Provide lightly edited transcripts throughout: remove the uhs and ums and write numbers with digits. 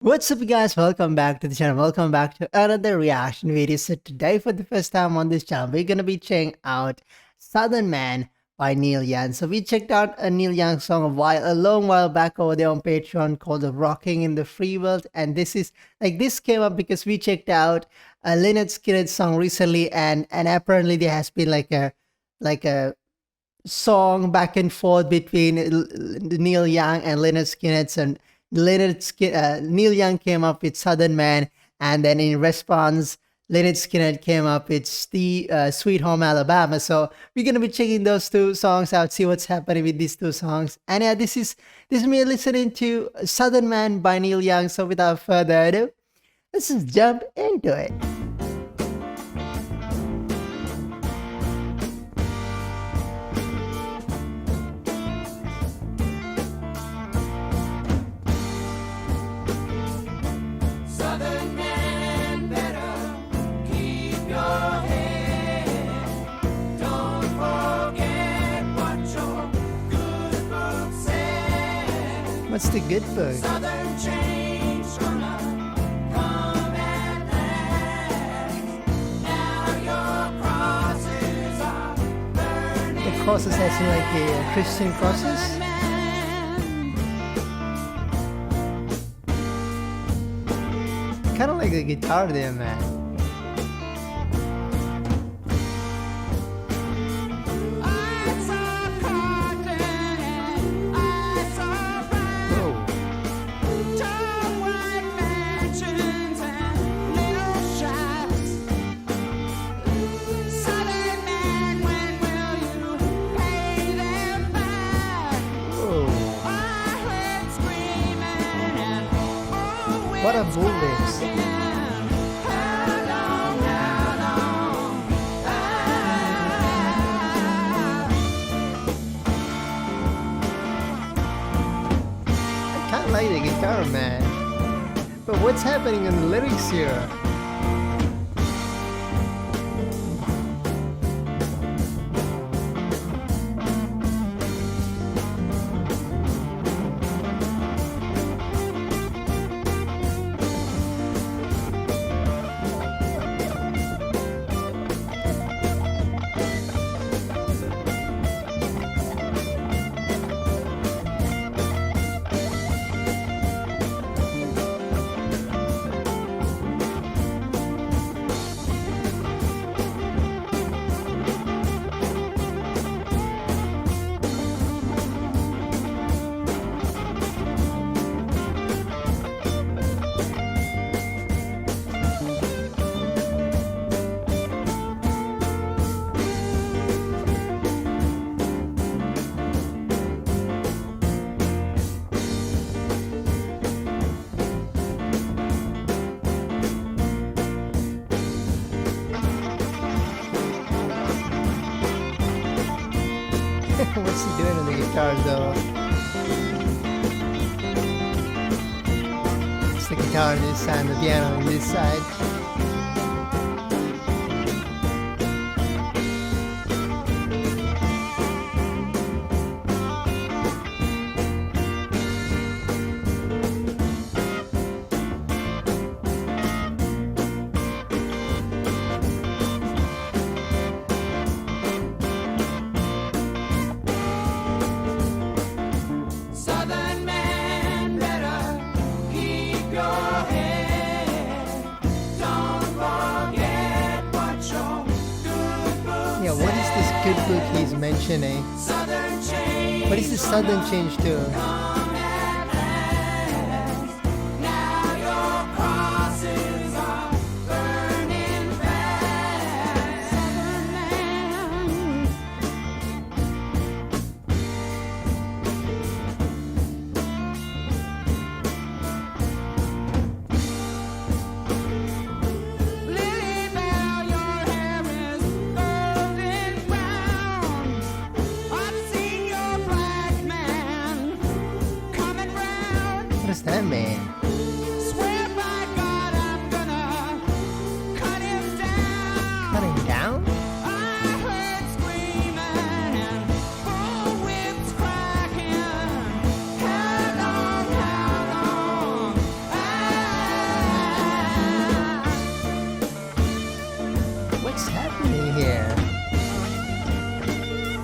What's up guys, welcome back to the channel, welcome back to another reaction video. So today for the first time on this channel, we're gonna be checking out Southern Man by Neil Young. So we checked out a Neil Young song a long while back over there on Patreon called the Rocking in the Free World, and this came up because we checked out a Lynyrd Skynyrd song recently, and apparently there has been like a song back and forth between Neil Young and Lynyrd Skynyrd, and Neil Young came up with Southern Man, and then in response, Lynyrd Skynyrd came up with Sweet Home Alabama. So we're gonna be checking those two songs out, see what's happening with these two songs. And yeah, this is me listening to Southern Man by Neil Young. So without further ado, let's just jump into it. What's the good book? Southern change gonna come at last. Now your crosses are burning. The crosses as in like a Christian crosses? Kind of like the guitar there, man. What a bull lips. I can't like the guitar, man. But what's happening in the lyrics here? What's he doing on the guitar though? It's the guitar on this side and the piano on this side. Yeah, what is this good book he's mentioning? What is the Southern change to?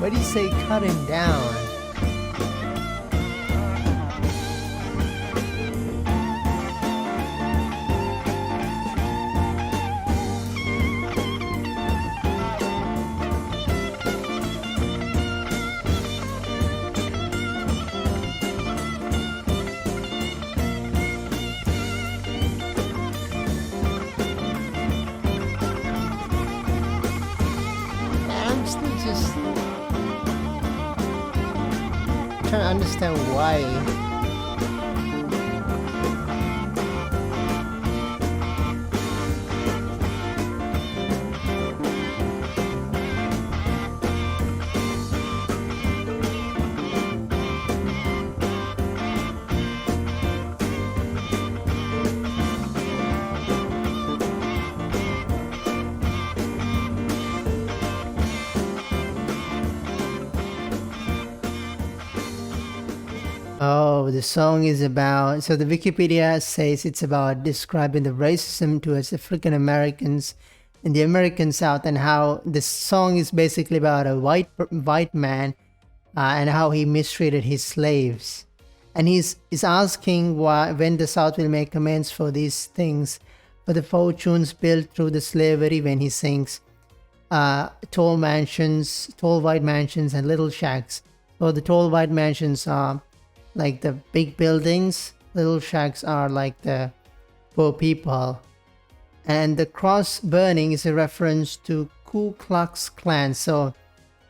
What do you say, cut him down? I'm still just trying to understand why. Oh, the song is about. So the Wikipedia says it's about describing the racism towards African Americans in the American South, and how the song is basically about a white man and how he mistreated his slaves. And he's asking why, when the South will make amends for these things, for the fortunes built through the slavery, when he sings tall white mansions and little shacks. So the tall white mansions are like the big buildings, little shacks are like the poor people. And the cross burning is a reference to Ku Klux Klan. So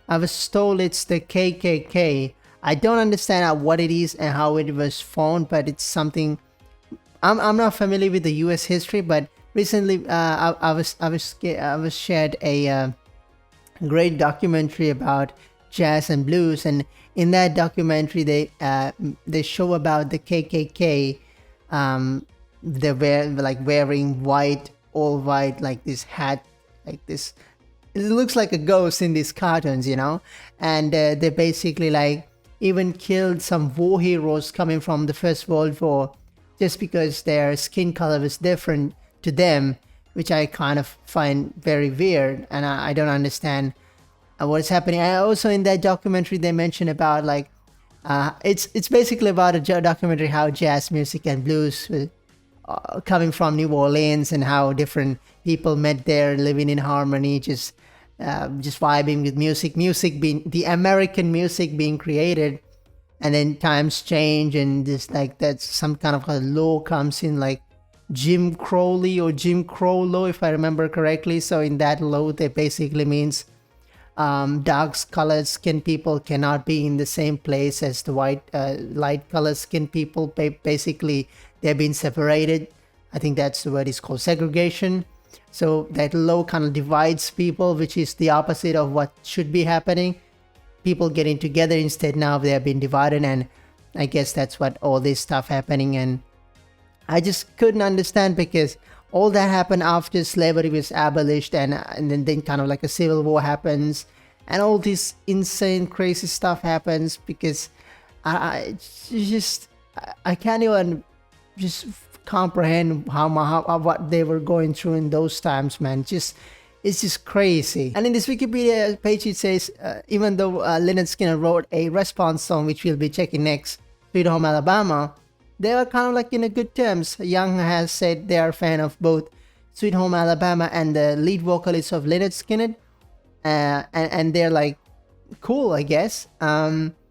I was told it's the KKK. I don't understand what it is and how it was formed, but it's something. I'm not familiar with the U.S. history, but recently I was shared a great documentary about jazz and blues, and in that documentary they show about the KKK. They were like wearing white, all white, like this hat, like this. It looks like a ghost in these cartoons, you know. And they basically like even killed some war heroes coming from the First World War just because their skin color was different to them, which I kind of find very weird, and I don't understand what's happening. I also, in that documentary, they mention about like it's basically about a documentary how jazz music and blues coming from New Orleans, and how different people met there, living in harmony, just vibing with music being the American music being created. And then times change, and this like that's some kind of a law comes in, like Jim Crowley or Jim Crow law, if I remember correctly. So in that law, they basically means dark colored skin people cannot be in the same place as the light colored skin people. Basically, they've been separated. I think that's the word is called segregation. So that law kind of divides people, which is the opposite of what should be happening. People getting together, instead now they have been divided, and I guess that's what all this stuff happening. And I just couldn't understand, because all that happened after slavery was abolished, and then kind of like a civil war happens, and all this insane crazy stuff happens, because I can't even just comprehend how what they were going through in those times, man. It's just crazy. And in this Wikipedia page, it says, even though Lynyrd Skynyrd wrote a response song, which we'll be checking next, Sweet Home Alabama, they were kind of like in a good terms. Young has said they are a fan of both Sweet Home Alabama and the lead vocalist of Lynyrd Skynyrd. And they're like, cool, I guess. Lynyrd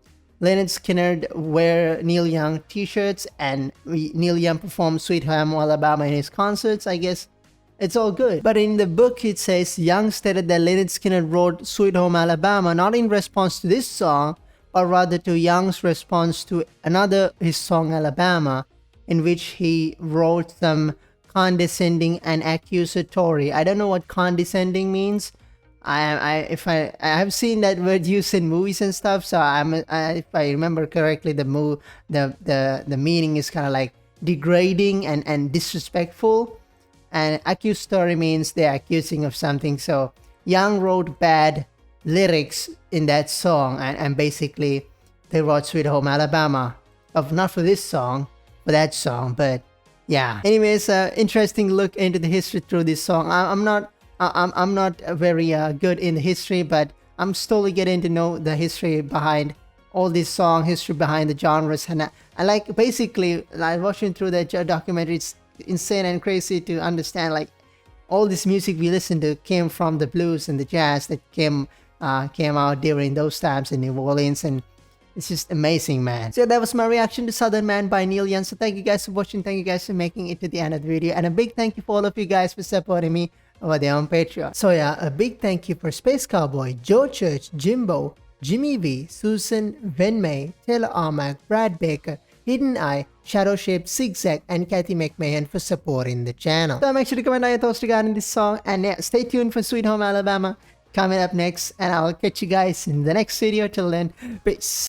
Skynyrd wear Neil Young t-shirts, and Neil Young performed Sweet Home Alabama in his concerts, I guess. It's all good. But in the book, it says Young stated that Lynyrd Skynyrd wrote Sweet Home Alabama not in response to this song, but rather to Young's response to his song Alabama, in which he wrote some condescending and accusatory. I don't know what condescending means. I have seen that word used in movies and stuff. So if I remember correctly, the meaning is kind of like degrading and disrespectful. And accusatory means they're accusing of something. So Young wrote bad lyrics in that song, and basically they wrote Sweet Home Alabama, not for this song, for that song. But yeah, anyways, interesting look into the history through this song. I'm not very good in the history, but I'm slowly getting to know the history behind all this song, history behind the genres, and I like basically like watching through the documentary. It's insane and crazy to understand like all this music we listen to came from the blues and the jazz that came out during those times in New Orleans, and it's just amazing, man. So that was my reaction to Southern Man by Neil Young. So thank you guys for watching. Thank you guys for making it to the end of the video. And a big thank you for all of you guys for supporting me over there on Patreon. So yeah, a big thank you for Space Cowboy, Joe Church, Jimbo, Jimmie V, Susan, Wenwei, Taylor Armac, Brad Baker, HiddenEye, Shadow Shape, Zigzag, and Cathy McMahen for supporting the channel. So make sure to comment down your thoughts regarding this song. And yeah, stay tuned for Sweet Home Alabama coming up next. And I'll catch you guys in the next video. Till then, peace.